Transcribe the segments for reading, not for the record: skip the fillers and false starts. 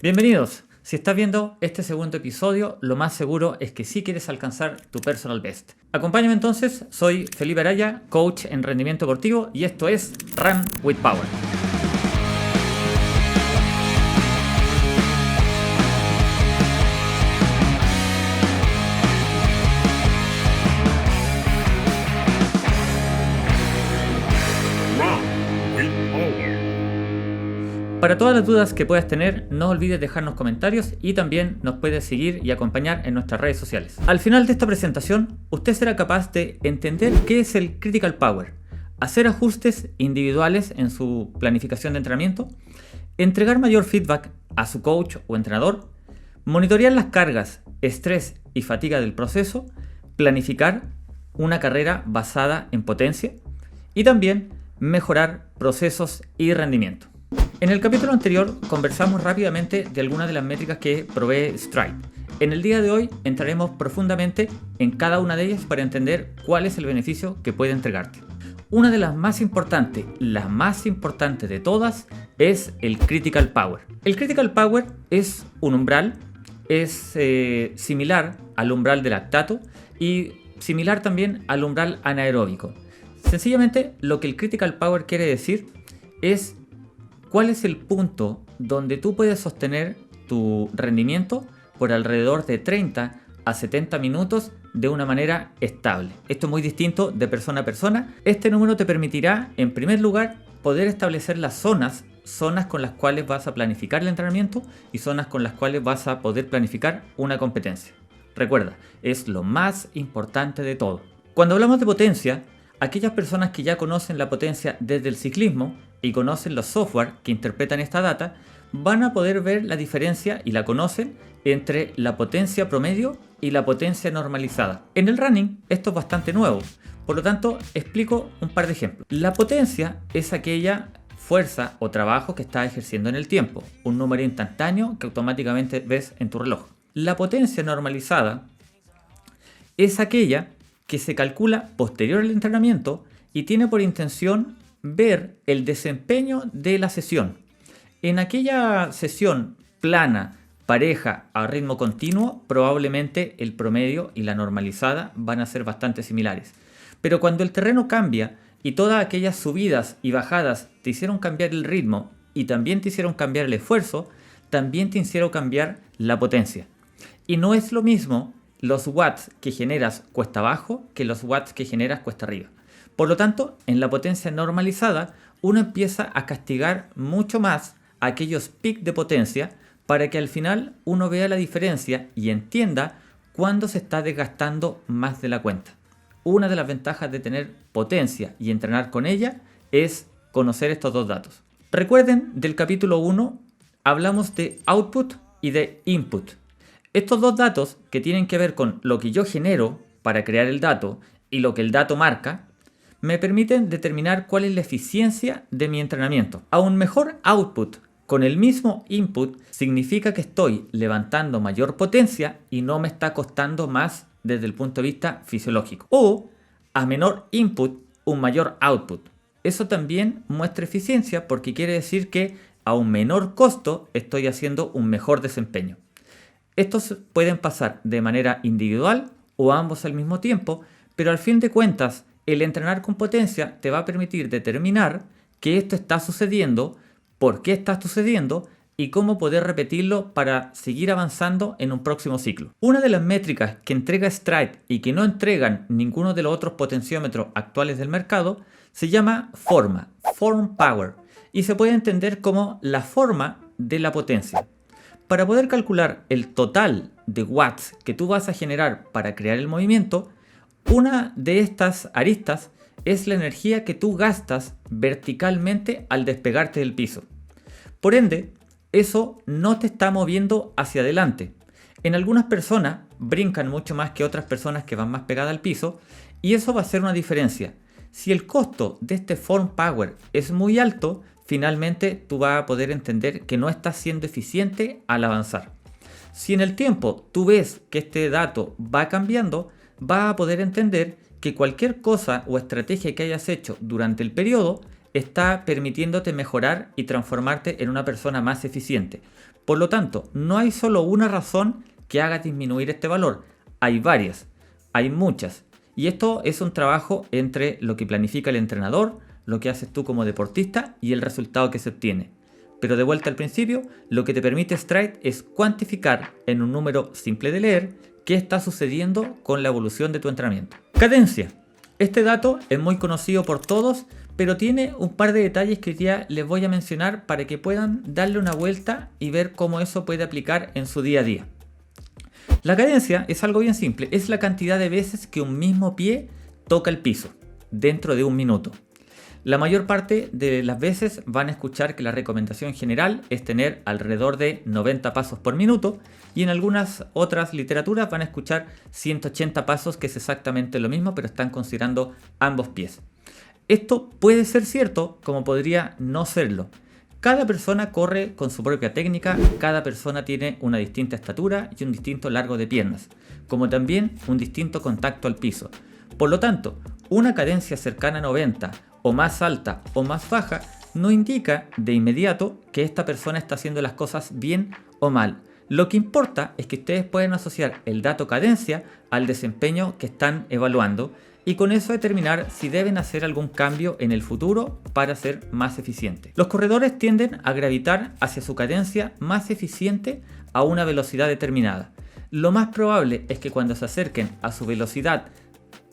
Bienvenidos. Si estás viendo este segundo episodio, lo más seguro es que sí quieres alcanzar tu personal best. Acompáñame entonces, soy Felipe Araya, coach en rendimiento deportivo y esto es Run with Power. Para todas las dudas que puedas tener, no olvides dejarnos comentarios y también nos puedes seguir y acompañar en nuestras redes sociales. Al final de esta presentación, usted será capaz de entender qué es el Critical Power, hacer ajustes individuales en su planificación de entrenamiento, entregar mayor feedback a su coach o entrenador, monitorear las cargas, estrés y fatiga del proceso, planificar una carrera basada en potencia y también mejorar procesos y rendimiento. En el capítulo anterior conversamos rápidamente de algunas de las métricas que provee Stride. En el día de hoy entraremos profundamente en cada una de ellas para entender cuál es el beneficio que puede entregarte. Una de las más importantes, la más importante de todas, es el Critical Power. El Critical Power es un umbral, es similar al umbral de lactato y similar también al umbral anaeróbico. Sencillamente lo que el Critical Power quiere decir es ¿cuál es el punto donde tú puedes sostener tu rendimiento por alrededor de 30 a 70 minutos de una manera estable? Esto es muy distinto de persona a persona. Este número te permitirá, en primer lugar, poder establecer las zonas con las cuales vas a planificar el entrenamiento y zonas con las cuales vas a poder planificar una competencia. Recuerda, es lo más importante de todo. Cuando hablamos de potencia, aquellas personas que ya conocen la potencia desde el ciclismo y conocen los software que interpretan esta data, van a poder ver la diferencia y la conocen entre la potencia promedio y la potencia normalizada. En el running esto es bastante nuevo, por lo tanto explico un par de ejemplos. La potencia es aquella fuerza o trabajo que estás ejerciendo en el tiempo, un número instantáneo que automáticamente ves en tu reloj. La potencia normalizada es aquella que se calcula posterior al entrenamiento y tiene por intención ver el desempeño de la sesión. En aquella sesión plana, pareja, a ritmo continuo, probablemente el promedio y la normalizada van a ser bastante similares. Pero cuando el terreno cambia y todas aquellas subidas y bajadas te hicieron cambiar el ritmo y también te hicieron cambiar el esfuerzo, también te hicieron cambiar la potencia. Y no es lo mismo los watts que generas cuesta abajo que los watts que generas cuesta arriba. Por lo tanto, en la potencia normalizada, uno empieza a castigar mucho más aquellos picos de potencia para que al final uno vea la diferencia y entienda cuándo se está desgastando más de la cuenta. Una de las ventajas de tener potencia y entrenar con ella es conocer estos dos datos. Recuerden, del capítulo 1 hablamos de output y de input. Estos dos datos que tienen que ver con lo que yo genero para crear el dato y lo que el dato marca, me permiten determinar cuál es la eficiencia de mi entrenamiento. A un mejor output con el mismo input significa que estoy levantando mayor potencia y no me está costando más desde el punto de vista fisiológico. O a menor input, un mayor output. Eso también muestra eficiencia porque quiere decir que a un menor costo estoy haciendo un mejor desempeño. Estos pueden pasar de manera individual o ambos al mismo tiempo, pero al fin de cuentas, el entrenar con potencia te va a permitir determinar que esto está sucediendo, por qué está sucediendo y cómo poder repetirlo para seguir avanzando en un próximo ciclo. Una de las métricas que entrega Stride y que no entregan ninguno de los otros potenciómetros actuales del mercado se llama Form Power, y se puede entender como la forma de la potencia. Para poder calcular el total de watts que tú vas a generar para crear el movimiento, una de estas aristas es la energía que tú gastas verticalmente al despegarte del piso. Por ende, eso no te está moviendo hacia adelante. En algunas personas brincan mucho más que otras personas que van más pegadas al piso y eso va a ser una diferencia. Si el costo de este Form Power es muy alto, finalmente tú vas a poder entender que no estás siendo eficiente al avanzar. Si en el tiempo tú ves que este dato va cambiando, vas a poder entender que cualquier cosa o estrategia que hayas hecho durante el periodo está permitiéndote mejorar y transformarte en una persona más eficiente. Por lo tanto, no hay solo una razón que haga disminuir este valor, hay varias, hay muchas. Y esto es un trabajo entre lo que planifica el entrenador, lo que haces tú como deportista y el resultado que se obtiene. Pero de vuelta al principio, lo que te permite Stride es cuantificar en un número simple de leer qué está sucediendo con la evolución de tu entrenamiento. Cadencia. Este dato es muy conocido por todos, pero tiene un par de detalles que hoy día les voy a mencionar para que puedan darle una vuelta y ver cómo eso puede aplicar en su día a día. La cadencia es algo bien simple, es la cantidad de veces que un mismo pie toca el piso dentro de un minuto. La mayor parte de las veces van a escuchar que la recomendación general es tener alrededor de 90 pasos por minuto y en algunas otras literaturas van a escuchar 180 pasos, que es exactamente lo mismo, pero están considerando ambos pies. Esto puede ser cierto, como podría no serlo. Cada persona corre con su propia técnica, cada persona tiene una distinta estatura y un distinto largo de piernas, como también un distinto contacto al piso. Por lo tanto, una cadencia cercana a 90 o más alta o más baja no indica de inmediato que esta persona está haciendo las cosas bien o mal. Lo que importa es que ustedes pueden asociar el dato cadencia al desempeño que están evaluando y con eso determinar si deben hacer algún cambio en el futuro para ser más eficientes. Los corredores tienden a gravitar hacia su cadencia más eficiente a una velocidad determinada. Lo más probable es que cuando se acerquen a su velocidad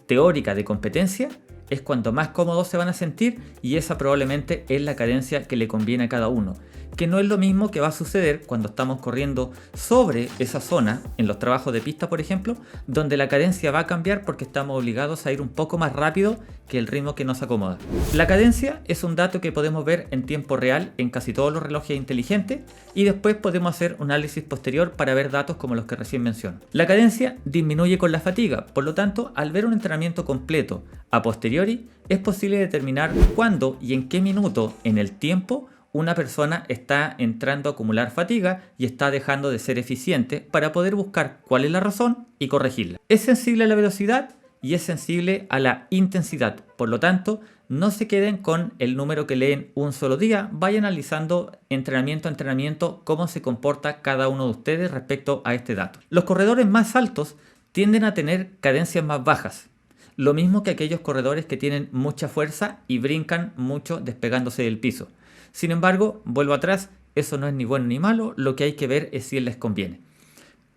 teórica de competencia es cuando más cómodos se van a sentir y esa probablemente es la cadencia que le conviene a cada uno. Que no es lo mismo que va a suceder cuando estamos corriendo sobre esa zona, en los trabajos de pista por ejemplo, donde la cadencia va a cambiar porque estamos obligados a ir un poco más rápido que el ritmo que nos acomoda. La cadencia es un dato que podemos ver en tiempo real en casi todos los relojes inteligentes y después podemos hacer un análisis posterior para ver datos como los que recién menciono. La cadencia disminuye con la fatiga, por lo tanto, al ver un entrenamiento completo a posteriori, es posible determinar cuándo y en qué minuto en el tiempo una persona está entrando a acumular fatiga y está dejando de ser eficiente para poder buscar cuál es la razón y corregirla. Es sensible a la velocidad y es sensible a la intensidad. Por lo tanto, no se queden con el número que leen un solo día. Vayan analizando entrenamiento a entrenamiento cómo se comporta cada uno de ustedes respecto a este dato. Los corredores más altos tienden a tener cadencias más bajas. Lo mismo que aquellos corredores que tienen mucha fuerza y brincan mucho despegándose del piso. Sin embargo, vuelvo atrás, eso no es ni bueno ni malo, lo que hay que ver es si les conviene.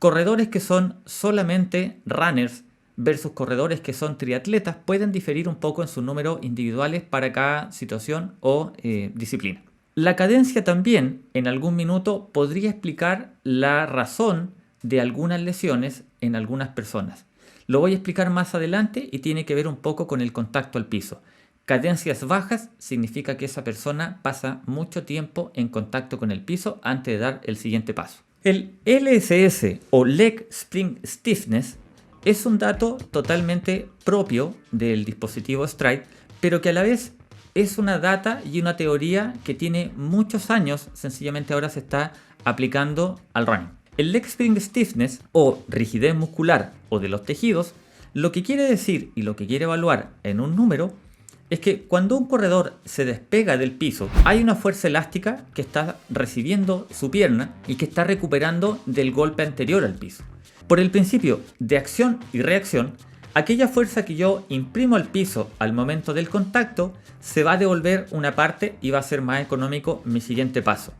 Corredores que son solamente runners versus corredores que son triatletas pueden diferir un poco en sus números individuales para cada situación o disciplina. La cadencia también en algún minuto podría explicar la razón de algunas lesiones en algunas personas. Lo voy a explicar más adelante y tiene que ver un poco con el contacto al piso. Cadencias bajas significa que esa persona pasa mucho tiempo en contacto con el piso antes de dar el siguiente paso. El LSS o Leg Spring Stiffness es un dato totalmente propio del dispositivo Stride, pero que a la vez es una data y una teoría que tiene muchos años, sencillamente ahora se está aplicando al running. El Leg Spring Stiffness o rigidez muscular o de los tejidos, lo que quiere decir y lo que quiere evaluar en un número es que cuando un corredor se despega del piso, hay una fuerza elástica que está recibiendo su pierna y que está recuperando del golpe anterior al piso. Por el principio de acción y reacción, aquella fuerza que yo imprimo al piso al momento del contacto se va a devolver una parte y va a ser más económico mi siguiente paso.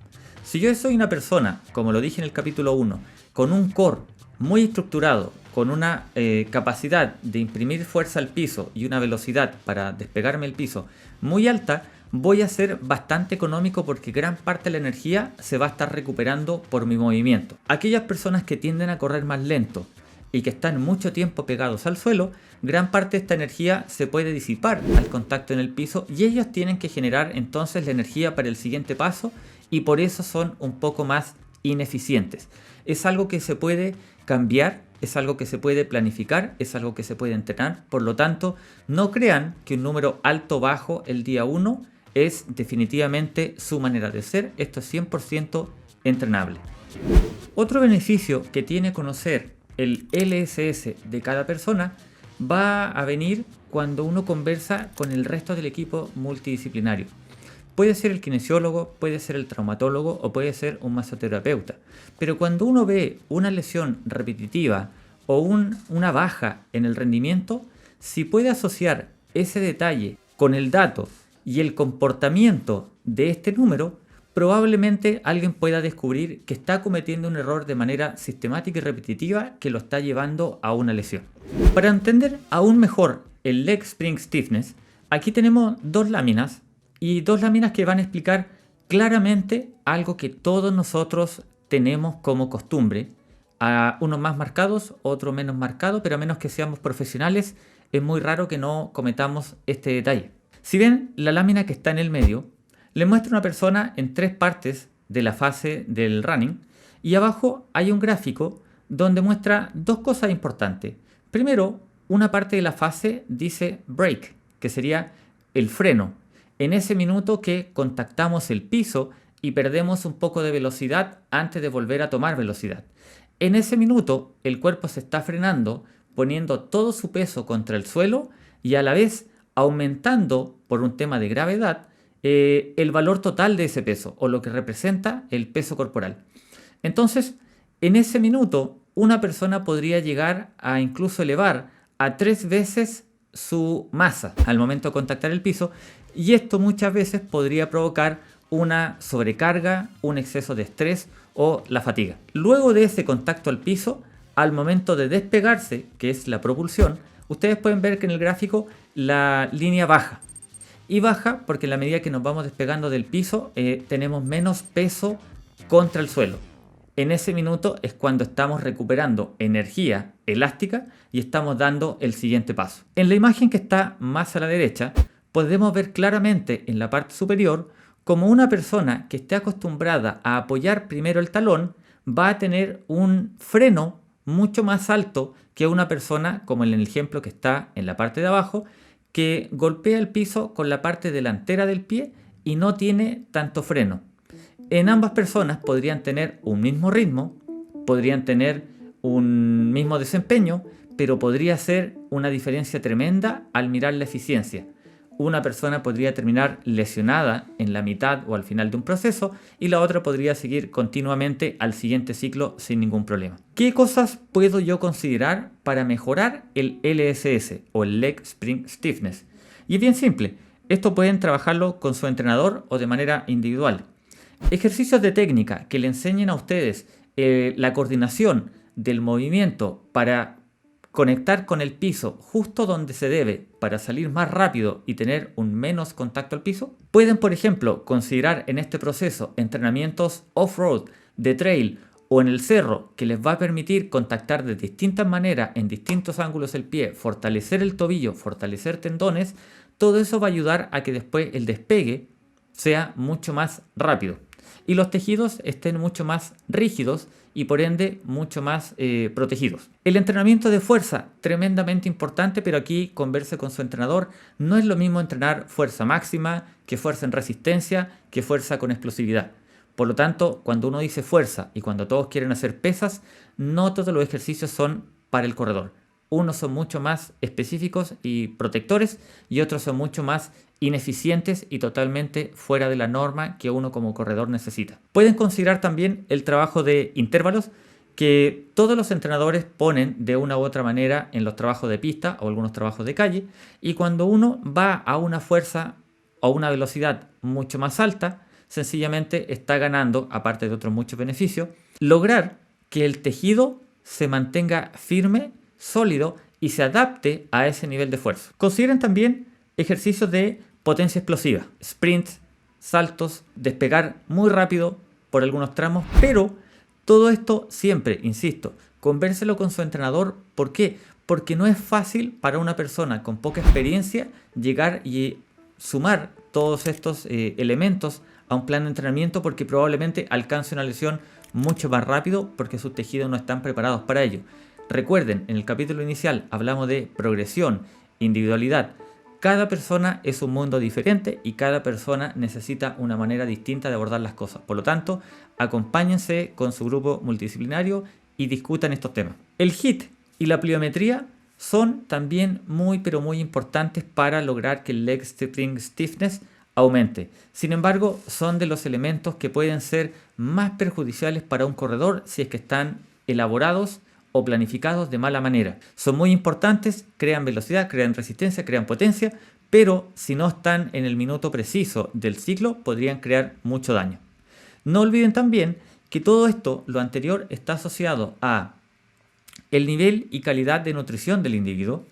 Si yo soy una persona, como lo dije en el capítulo 1, con un core muy estructurado, con una capacidad de imprimir fuerza al piso y una velocidad para despegarme del piso muy alta, voy a ser bastante económico porque gran parte de la energía se va a estar recuperando por mi movimiento. Aquellas personas que tienden a correr más lento y que están mucho tiempo pegados al suelo, gran parte de esta energía se puede disipar al contacto en el piso y ellos tienen que generar entonces la energía para el siguiente paso y por eso son un poco más ineficientes. Es algo que se puede cambiar, es algo que se puede planificar, es algo que se puede entrenar. Por lo tanto, no crean que un número alto o bajo el día 1 es definitivamente su manera de ser. Esto es 100% entrenable. Otro beneficio que tiene conocer el LSS de cada persona va a venir cuando uno conversa con el resto del equipo multidisciplinario. Puede ser el kinesiólogo, puede ser el traumatólogo o puede ser un masoterapeuta. Pero cuando uno ve una lesión repetitiva o una baja en el rendimiento, si puede asociar ese detalle con el dato y el comportamiento de este número, probablemente alguien pueda descubrir que está cometiendo un error de manera sistemática y repetitiva que lo está llevando a una lesión. Para entender aún mejor el leg spring stiffness, aquí tenemos dos láminas y dos láminas que van a explicar claramente algo que todos nosotros tenemos como costumbre, a unos más marcados, otros menos marcados, pero a menos que seamos profesionales, es muy raro que no cometamos este detalle. Si ven la lámina que está en el medio, le muestra una persona en tres partes de la fase del running y abajo hay un gráfico donde muestra dos cosas importantes. Primero, una parte de la fase dice break, que sería el freno. En ese minuto que contactamos el piso y perdemos un poco de velocidad antes de volver a tomar velocidad. En ese minuto el cuerpo se está frenando, poniendo todo su peso contra el suelo y a la vez aumentando por un tema de gravedad el valor total de ese peso o lo que representa el peso corporal. Entonces, en ese minuto una persona podría llegar a incluso elevar a 3 veces su masa al momento de contactar el piso y esto muchas veces podría provocar una sobrecarga, un exceso de estrés o la fatiga. Luego de ese contacto al piso, al momento de despegarse, que es la propulsión, ustedes pueden ver que en el gráfico la línea baja. Y baja porque en la medida que nos vamos despegando del piso tenemos menos peso contra el suelo. En ese minuto es cuando estamos recuperando energía elástica y estamos dando el siguiente paso. En la imagen que está más a la derecha podemos ver claramente en la parte superior como una persona que esté acostumbrada a apoyar primero el talón va a tener un freno mucho más alto que una persona como en el ejemplo que está en la parte de abajo que golpea el piso con la parte delantera del pie y no tiene tanto freno. En ambas personas podrían tener un mismo ritmo, podrían tener un mismo desempeño, pero podría ser una diferencia tremenda al mirar la eficiencia. Una persona podría terminar lesionada en la mitad o al final de un proceso y la otra podría seguir continuamente al siguiente ciclo sin ningún problema. ¿Qué cosas puedo yo considerar para mejorar el LSS o el Leg Spring Stiffness? Y es bien simple, esto pueden trabajarlo con su entrenador o de manera individual. Ejercicios de técnica que le enseñen a ustedes la coordinación del movimiento para conectar con el piso justo donde se debe para salir más rápido y tener un menos contacto al piso. Pueden, por ejemplo, considerar en este proceso entrenamientos off-road, de trail o en el cerro que les va a permitir contactar de distintas maneras en distintos ángulos el pie, fortalecer el tobillo, fortalecer tendones. Todo eso va a ayudar a que después el despegue sea mucho más rápido y los tejidos estén mucho más rígidos y por ende mucho más protegidos. El entrenamiento de fuerza, tremendamente importante, pero aquí converse con su entrenador. No es lo mismo entrenar fuerza máxima que fuerza en resistencia, que fuerza con explosividad. Por lo tanto, cuando uno dice fuerza y cuando todos quieren hacer pesas, no todos los ejercicios son para el corredor. Unos son mucho más específicos y protectores y otros son mucho más ineficientes y totalmente fuera de la norma que uno como corredor necesita. Pueden considerar también el trabajo de intervalos que todos los entrenadores ponen de una u otra manera en los trabajos de pista o algunos trabajos de calle y cuando uno va a una fuerza o una velocidad mucho más alta, sencillamente está ganando, aparte de otros muchos beneficios, lograr que el tejido se mantenga firme, sólido y se adapte a ese nivel de esfuerzo. Consideren también ejercicios de potencia explosiva, sprints, saltos, despegar muy rápido por algunos tramos, pero todo esto siempre, insisto, convérselo con su entrenador. ¿Por qué? Porque no es fácil para una persona con poca experiencia llegar y sumar todos estos elementos a un plan de entrenamiento porque probablemente alcance una lesión mucho más rápido porque sus tejidos no están preparados para ello. Recuerden, en el capítulo inicial hablamos de progresión, individualidad. Cada persona es un mundo diferente y cada persona necesita una manera distinta de abordar las cosas. Por lo tanto, acompáñense con su grupo multidisciplinario y discutan estos temas. El HIIT y la pliometría son también muy pero muy importantes para lograr que el Leg Spring Stiffness aumente. Sin embargo, son de los elementos que pueden ser más perjudiciales para un corredor si es que están elaborados o planificados de mala manera. Son muy importantes, crean velocidad, crean resistencia, crean potencia, pero si no están en el minuto preciso del ciclo, podrían crear mucho daño. No olviden también que todo esto, lo anterior, está asociado a el nivel y calidad de nutrición del individuo,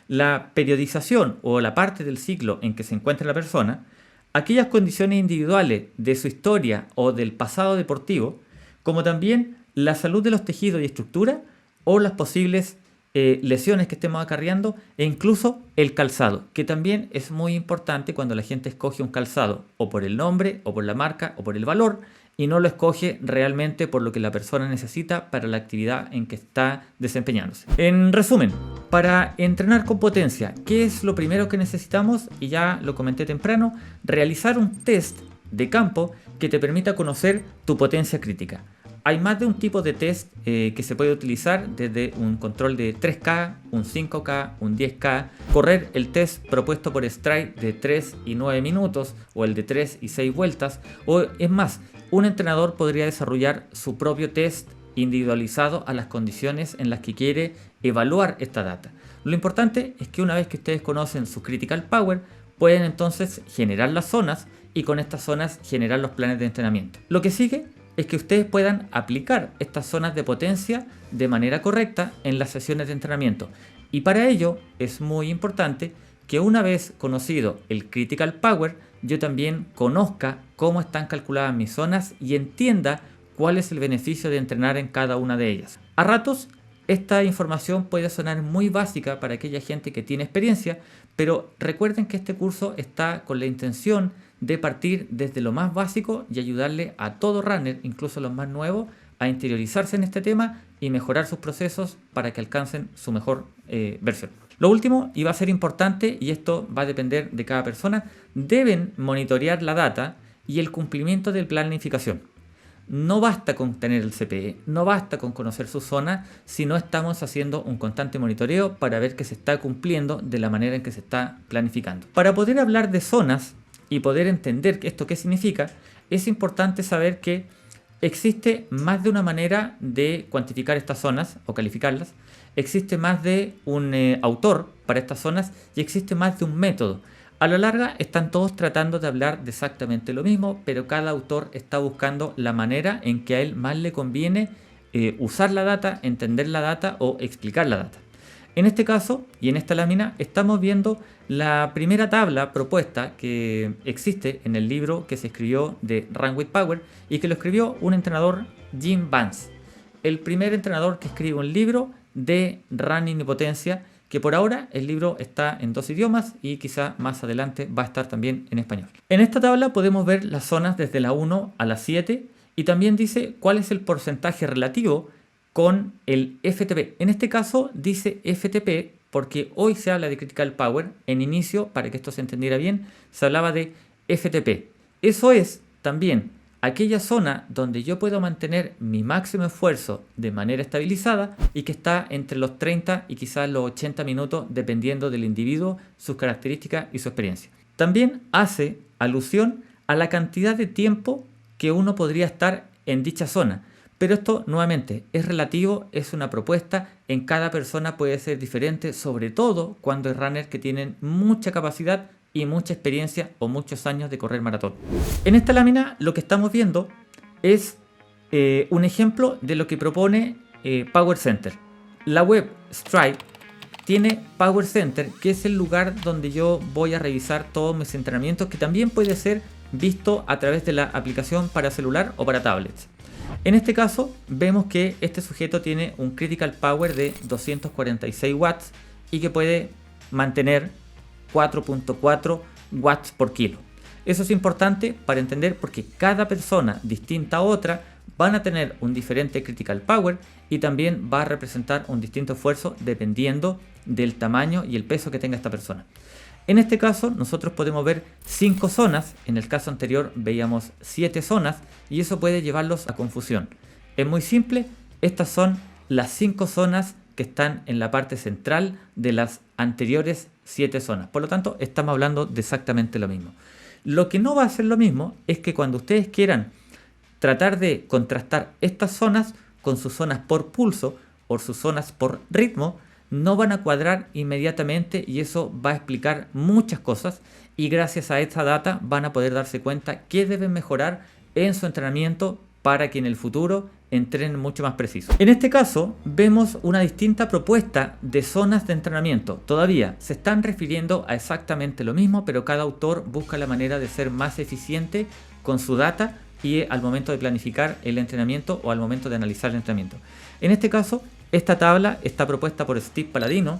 la periodización o la parte del ciclo en que se encuentra la persona, aquellas condiciones individuales de su historia o del pasado deportivo, como también la salud de los tejidos y estructuras o las posibles lesiones que estemos acarreando e incluso el calzado, que también es muy importante cuando la gente escoge un calzado o por el nombre o por la marca o por el valor y no lo escoge realmente por lo que la persona necesita para la actividad en que está desempeñándose. En resumen, para entrenar con potencia, ¿qué es lo primero que necesitamos? Y ya lo comenté temprano, realizar un test de campo que te permita conocer tu potencia crítica. Hay más de un tipo de test que se puede utilizar, desde un control de 3K, un 5K, un 10K, correr el test propuesto por Stride de 3 y 9 minutos o el de 3 y 6 vueltas, o es más, un entrenador podría desarrollar su propio test individualizado a las condiciones en las que quiere evaluar esta data. Lo importante es que una vez que ustedes conocen su Critical Power, pueden entonces generar las zonas y con estas zonas generar los planes de entrenamiento. Lo que sigue es que ustedes puedan aplicar estas zonas de potencia de manera correcta en las sesiones de entrenamiento. Y para ello es muy importante que una vez conocido el Critical Power, yo también conozca cómo están calculadas mis zonas y entienda cuál es el beneficio de entrenar en cada una de ellas. A ratos, esta información puede sonar muy básica para aquella gente que tiene experiencia, pero recuerden que este curso está con la intención de partir desde lo más básico y ayudarle a todo runner, incluso los más nuevos, a interiorizarse en este tema y mejorar sus procesos para que alcancen su mejor versión. Lo último, y va a ser importante, y esto va a depender de cada persona, deben monitorear la data y el cumplimiento del plan de planificación. No basta con tener el CPE, no basta con conocer su zona si no estamos haciendo un constante monitoreo para ver que se está cumpliendo de la manera en que se está planificando. Para poder hablar de zonas y poder entender esto qué significa, es importante saber que existe más de una manera de cuantificar estas zonas o calificarlas, existe más de un autor para estas zonas y existe más de un método. A la larga están todos tratando de hablar de exactamente lo mismo, pero cada autor está buscando la manera en que a él más le conviene usar la data, entender la data o explicar la data. En este caso y en esta lámina estamos viendo la primera tabla propuesta que existe en el libro que se escribió de Run with Power y que lo escribió un entrenador, Jim Vance, el primer entrenador que escribe un libro de running y potencia, que por ahora el libro está en 2 idiomas y quizá más adelante va a estar también en español. En esta tabla podemos ver las zonas desde la 1 a la 7 y también dice cuál es el porcentaje relativo con el FTP. En este caso dice FTP porque hoy se habla de Critical Power. En inicio, para que esto se entendiera bien, se hablaba de FTP. Eso es también aquella zona donde yo puedo mantener mi máximo esfuerzo de manera estabilizada y que está entre los 30 y quizás los 80 minutos dependiendo del individuo, sus características y su experiencia. También hace alusión a la cantidad de tiempo que uno podría estar en dicha zona. Pero esto nuevamente es relativo, es una propuesta, en cada persona puede ser diferente, sobre todo cuando hay runners que tienen mucha capacidad y mucha experiencia o muchos años de correr maratón. En esta lámina lo que estamos viendo es un ejemplo de lo que propone Power Center. La web Stride tiene Power Center, que es el lugar donde yo voy a revisar todos mis entrenamientos, que también puede ser visto a través de la aplicación para celular o para tablets. En este caso vemos que este sujeto tiene un Critical Power de 246 watts y que puede mantener 4.4 watts por kilo. Eso es importante para entender porque cada persona distinta a otra van a tener un diferente Critical Power y también va a representar un distinto esfuerzo dependiendo del tamaño y el peso que tenga esta persona. En este caso nosotros podemos ver 5 zonas, en el caso anterior veíamos 7 zonas y eso puede llevarlos a confusión. Es muy simple, estas son las 5 zonas que están en la parte central de las anteriores 7 zonas. Por lo tanto, estamos hablando de exactamente lo mismo. Lo que no va a ser lo mismo es que cuando ustedes quieran tratar de contrastar estas zonas con sus zonas por pulso o sus zonas por ritmo, no van a cuadrar inmediatamente y eso va a explicar muchas cosas, y gracias a esta data van a poder darse cuenta qué deben mejorar en su entrenamiento para que en el futuro entrenen mucho más preciso. En este caso vemos una distinta propuesta de zonas de entrenamiento. Todavía se están refiriendo a exactamente lo mismo, pero cada autor busca la manera de ser más eficiente con su data y al momento de planificar el entrenamiento o al momento de analizar el entrenamiento. En este caso, esta tabla está propuesta por Steve Paladino,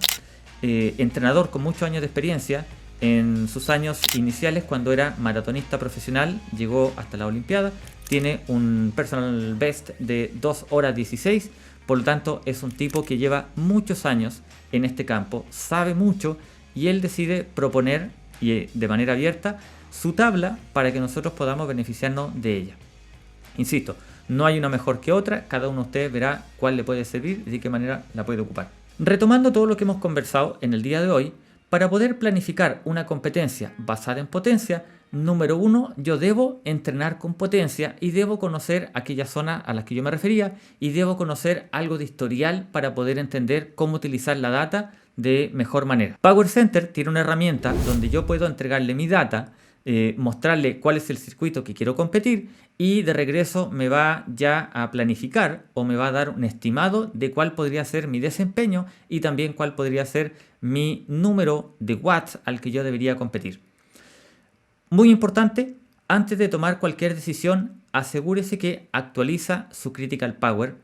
entrenador con muchos años de experiencia. En sus años iniciales, cuando era maratonista profesional, llegó hasta la Olimpiada, tiene un personal best de 2 horas 16, por lo tanto es un tipo que lleva muchos años en este campo, sabe mucho, y él decide proponer de manera abierta su tabla para que nosotros podamos beneficiarnos de ella. Insisto, no hay una mejor que otra, cada uno de ustedes verá cuál le puede servir y de qué manera la puede ocupar. Retomando todo lo que hemos conversado en el día de hoy, para poder planificar una competencia basada en potencia, número 1, yo debo entrenar con potencia y debo conocer aquella zona a la que yo me refería y debo conocer algo de historial para poder entender cómo utilizar la data de mejor manera. Power Center tiene una herramienta donde yo puedo entregarle mi data, mostrarle cuál es el circuito que quiero competir y de regreso me va ya a planificar o me va a dar un estimado de cuál podría ser mi desempeño y también cuál podría ser mi número de watts al que yo debería competir. Muy importante, antes de tomar cualquier decisión, asegúrese que actualiza su Critical Power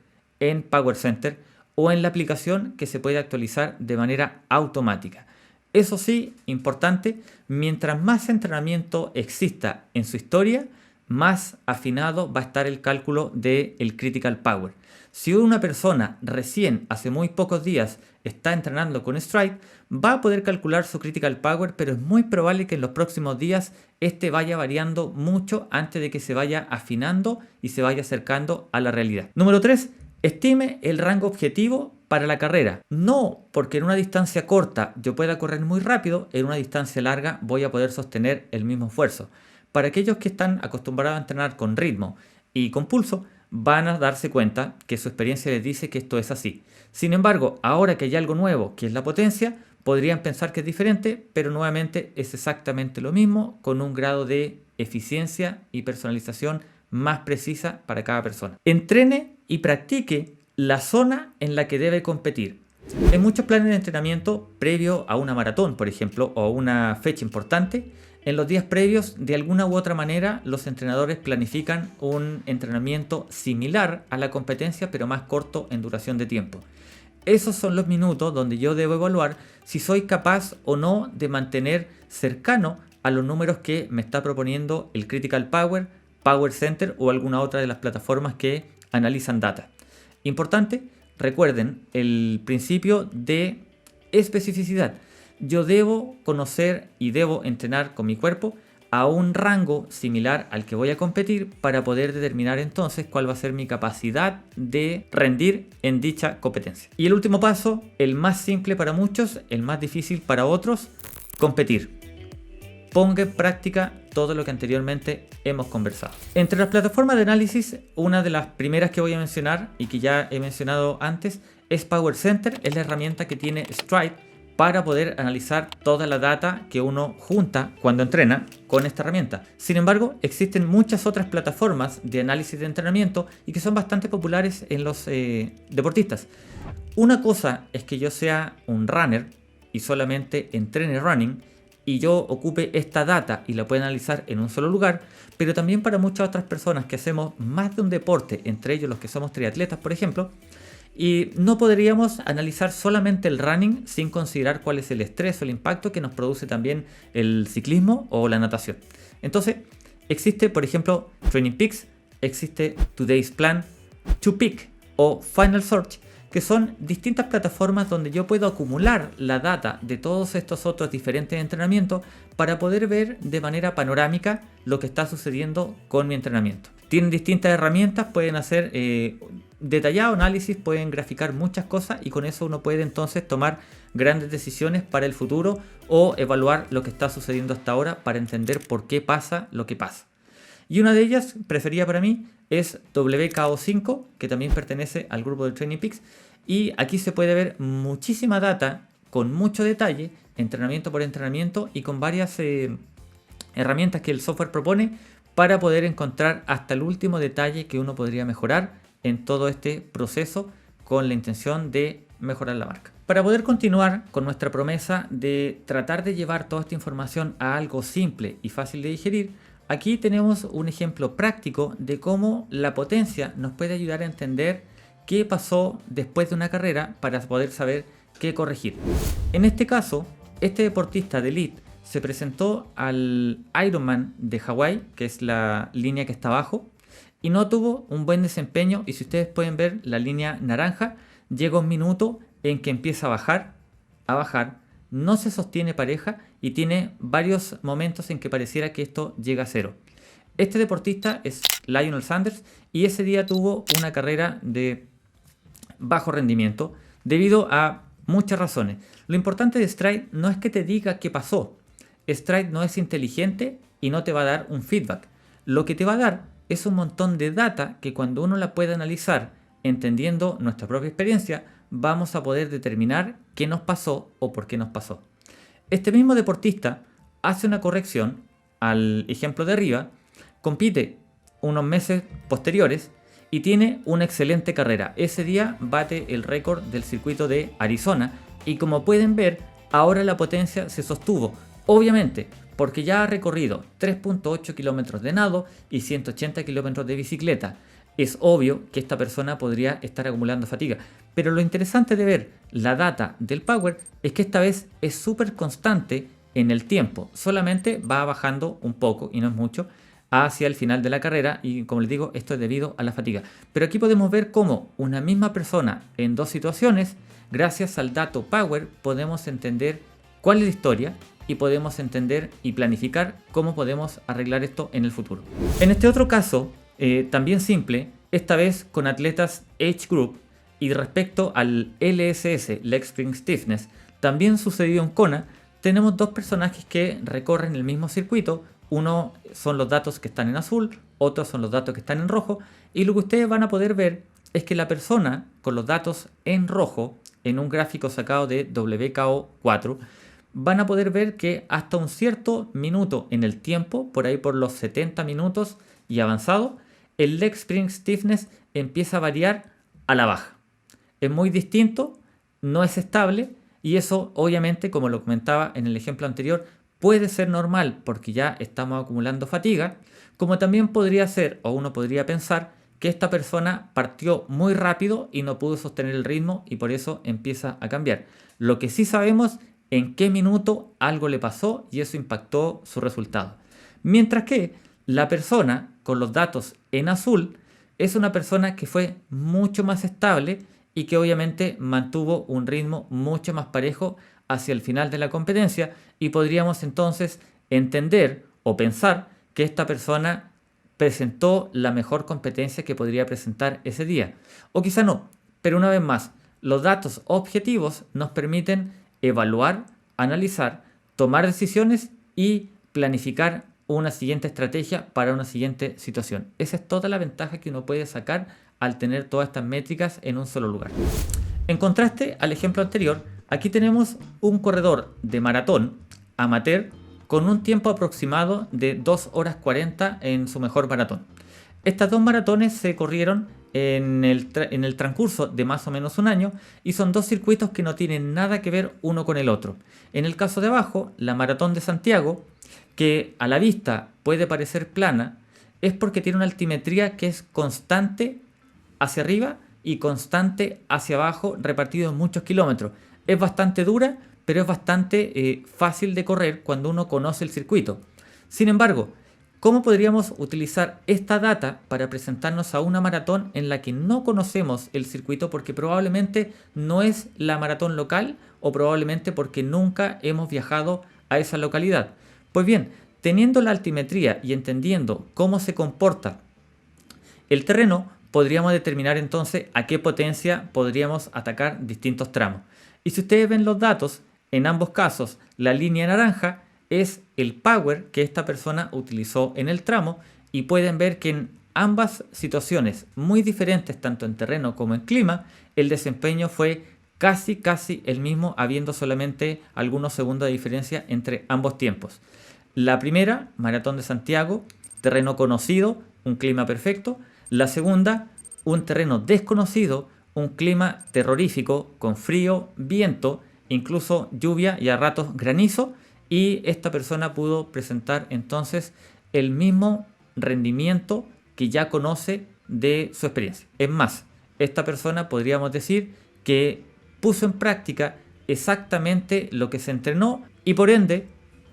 en Power Center o en la aplicación que se puede actualizar de manera automática. Eso sí, importante, mientras más entrenamiento exista en su historia, más afinado va a estar el cálculo del Critical Power. Si una persona recién, hace muy pocos días, está entrenando con Stride, va a poder calcular su Critical Power, pero es muy probable que en los próximos días este vaya variando mucho antes de que se vaya afinando y se vaya acercando a la realidad. Número 3. Estime el rango objetivo para la carrera. No porque en una distancia corta yo pueda correr muy rápido, en una distancia larga voy a poder sostener el mismo esfuerzo. Para aquellos que están acostumbrados a entrenar con ritmo y con pulso, van a darse cuenta que su experiencia les dice que esto es así. Sin embargo, ahora que hay algo nuevo, que es la potencia, podrían pensar que es diferente, pero nuevamente es exactamente lo mismo, con un grado de eficiencia y personalización más precisa para cada persona. Entrene y practique la zona en la que debe competir. En muchos planes de entrenamiento previo a una maratón, por ejemplo, o a una fecha importante, en los días previos, de alguna u otra manera, los entrenadores planifican un entrenamiento similar a la competencia, pero más corto en duración de tiempo. Esos son los minutos donde yo debo evaluar si soy capaz o no de mantener cercano a los números que me está proponiendo el Critical Power, Power Center o alguna otra de las plataformas que analizan data. Importante, recuerden el principio de especificidad. Yo debo conocer y debo entrenar con mi cuerpo a un rango similar al que voy a competir para poder determinar entonces cuál va a ser mi capacidad de rendir en dicha competencia. Y el último paso, el más simple para muchos, el más difícil para otros, competir. Ponga en práctica todo lo que anteriormente hemos conversado. Entre las plataformas de análisis, una de las primeras que voy a mencionar y que ya he mencionado antes es Power Center, es la herramienta que tiene Stride para poder analizar toda la data que uno junta cuando entrena con esta herramienta. Sin embargo, existen muchas otras plataformas de análisis de entrenamiento y que son bastante populares en los deportistas. Una cosa es que yo sea un runner y solamente entrene running y yo ocupe esta data y la pueda analizar en un solo lugar, pero también para muchas otras personas que hacemos más de un deporte, entre ellos los que somos triatletas, por ejemplo, y no podríamos analizar solamente el running sin considerar cuál es el estrés o el impacto que nos produce también el ciclismo o la natación. Entonces, existe, por ejemplo, Training Peaks, existe Today's Plan, 2Peak o Final Search, que son distintas plataformas donde yo puedo acumular la data de todos estos otros diferentes entrenamientos para poder ver de manera panorámica lo que está sucediendo con mi entrenamiento. Tienen distintas herramientas, pueden hacer detallado análisis, pueden graficar muchas cosas y con eso uno puede entonces tomar grandes decisiones para el futuro o evaluar lo que está sucediendo hasta ahora para entender por qué pasa lo que pasa. Y una de ellas, preferida para mí, es WKO5, que también pertenece al grupo de Training Peaks. Y aquí se puede ver muchísima data con mucho detalle, entrenamiento por entrenamiento y con varias herramientas que el software propone para poder encontrar hasta el último detalle que uno podría mejorar en todo este proceso con la intención de mejorar la marca. Para poder continuar con nuestra promesa de tratar de llevar toda esta información a algo simple y fácil de digerir, aquí tenemos un ejemplo práctico de cómo la potencia nos puede ayudar a entender qué pasó después de una carrera para poder saber qué corregir. En este caso, este deportista de elite se presentó al Ironman de Hawái, que es la línea que está abajo, y no tuvo un buen desempeño. Y si ustedes pueden ver la línea naranja, llega un minuto en que empieza a bajar, no se sostiene pareja y tiene varios momentos en que pareciera que esto llega a cero. Este deportista es Lionel Sanders y ese día tuvo una carrera de bajo rendimiento debido a muchas razones. Lo importante de Stride no es que te diga qué pasó. Stride no es inteligente y no te va a dar un feedback. Lo que te va a dar es un montón de data que cuando uno la puede analizar, entendiendo nuestra propia experiencia, vamos a poder determinar qué nos pasó o por qué nos pasó. Este mismo deportista hace una corrección al ejemplo de arriba, compite unos meses posteriores y tiene una excelente carrera. Ese día bate el récord del circuito de Arizona y como pueden ver, ahora la potencia se sostuvo. Obviamente, porque ya ha recorrido 3.8 kilómetros de nado y 180 kilómetros de bicicleta. Es obvio que esta persona podría estar acumulando fatiga. Pero lo interesante de ver la data del Power es que esta vez es súper constante en el tiempo. Solamente va bajando un poco, y no es mucho, hacia el final de la carrera. Y como les digo, esto es debido a la fatiga. Pero aquí podemos ver cómo una misma persona en dos situaciones, gracias al dato Power, podemos entender cuál es la historia y podemos entender y planificar cómo podemos arreglar esto en el futuro. En este otro caso, también simple, esta vez con atletas Age Group y respecto al LSS, Leg Spring Stiffness, también sucedió en Kona. Tenemos dos personajes que recorren el mismo circuito. Uno son los datos que están en azul, otros son los datos que están en rojo. Y lo que ustedes van a poder ver es que la persona con los datos en rojo, en un gráfico sacado de WKO4, van a poder ver que hasta un cierto minuto en el tiempo, por ahí por los 70 minutos y avanzado, el Leg Spring Stiffness empieza a variar a la baja. Es muy distinto, no es estable y eso obviamente, como lo comentaba en el ejemplo anterior, puede ser normal porque ya estamos acumulando fatiga, como también podría ser, o uno podría pensar, que esta persona partió muy rápido y no pudo sostener el ritmo y por eso empieza a cambiar. Lo que sí sabemos en qué minuto algo le pasó y eso impactó su resultado. Mientras que la persona con los datos en azul es una persona que fue mucho más estable y que obviamente mantuvo un ritmo mucho más parejo hacia el final de la competencia y podríamos entonces entender o pensar que esta persona presentó la mejor competencia que podría presentar ese día. O quizá no, pero una vez más, los datos objetivos nos permiten evaluar, analizar, tomar decisiones y planificar una siguiente estrategia para una siguiente situación. Esa es toda la ventaja que uno puede sacar al tener todas estas métricas en un solo lugar. En contraste al ejemplo anterior, aquí tenemos un corredor de maratón amateur con un tiempo aproximado de 2 horas 40 en su mejor maratón. Estas dos maratones se corrieron en el transcurso de más o menos un año y son dos circuitos que no tienen nada que ver uno con el otro. En el caso de abajo, la Maratón de Santiago, que a la vista puede parecer plana, es porque tiene una altimetría que es constante hacia arriba y constante hacia abajo, repartido en muchos kilómetros. Es bastante dura, pero es bastante fácil de correr cuando uno conoce el circuito. Sin embargo, ¿cómo podríamos utilizar esta data para presentarnos a una maratón en la que no conocemos el circuito porque probablemente no es la maratón local o probablemente porque nunca hemos viajado a esa localidad? Pues bien, teniendo la altimetría y entendiendo cómo se comporta el terreno, podríamos determinar entonces a qué potencia podríamos atacar distintos tramos. Y si ustedes ven los datos, en ambos casos la línea naranja es el power que esta persona utilizó en el tramo, y pueden ver que en ambas situaciones muy diferentes, tanto en terreno como en clima, el desempeño fue casi el mismo, habiendo solamente algunos segundos de diferencia entre ambos tiempos. La primera, Maratón de Santiago, terreno conocido, un clima perfecto. La segunda, un terreno desconocido, un clima terrorífico, con frío, viento, incluso lluvia y a ratos granizo. Y esta persona pudo presentar entonces el mismo rendimiento que ya conoce de su experiencia. Es más, esta persona podríamos decir que puso en práctica exactamente lo que se entrenó, y por ende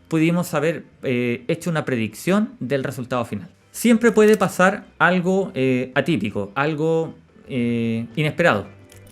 pudimos haber hecho una predicción del resultado final. Siempre puede pasar algo atípico, algo inesperado.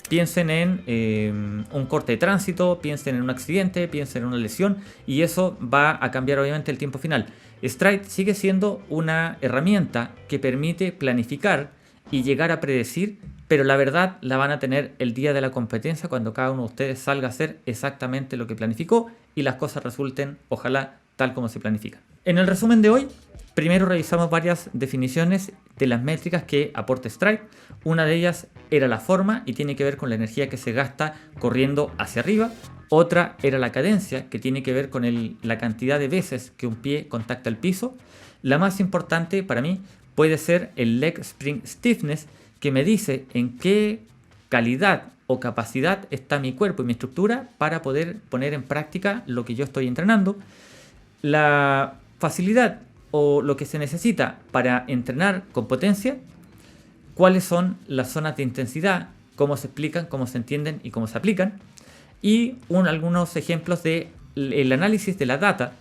Piensen en un corte de tránsito, piensen en un accidente, piensen en una lesión, y eso va a cambiar obviamente el tiempo final. Stride sigue siendo una herramienta que permite planificar y llegar a predecir, pero la verdad la van a tener el día de la competencia, cuando cada uno de ustedes salga a hacer exactamente lo que planificó y las cosas resulten, ojalá, tal como se planifica. En el resumen de hoy, primero revisamos varias definiciones de las métricas que aporta Stride. Una de ellas era la forma y tiene que ver con la energía que se gasta corriendo hacia arriba. Otra era la cadencia, que tiene que ver con la cantidad de veces que un pie contacta el piso. La más importante para mí puede ser el Leg Spring Stiffness, que me dice en qué calidad o capacidad está mi cuerpo y mi estructura para poder poner en práctica lo que yo estoy entrenando. La facilidad o lo que se necesita para entrenar con potencia, cuáles son las zonas de intensidad, cómo se explican, cómo se entienden y cómo se aplican, y algunos ejemplos del análisis de la data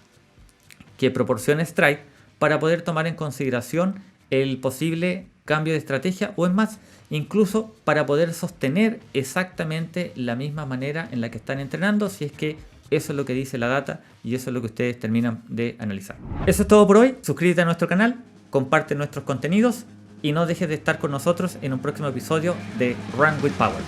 que proporciona Stride para poder tomar en consideración el posible cambio de estrategia, o es más, incluso para poder sostener exactamente la misma manera en la que están entrenando, si es que eso es lo que dice la data y eso es lo que ustedes terminan de analizar. Eso es todo por hoy. Suscríbete a nuestro canal, comparte nuestros contenidos y no dejes de estar con nosotros en un próximo episodio de Run with Power.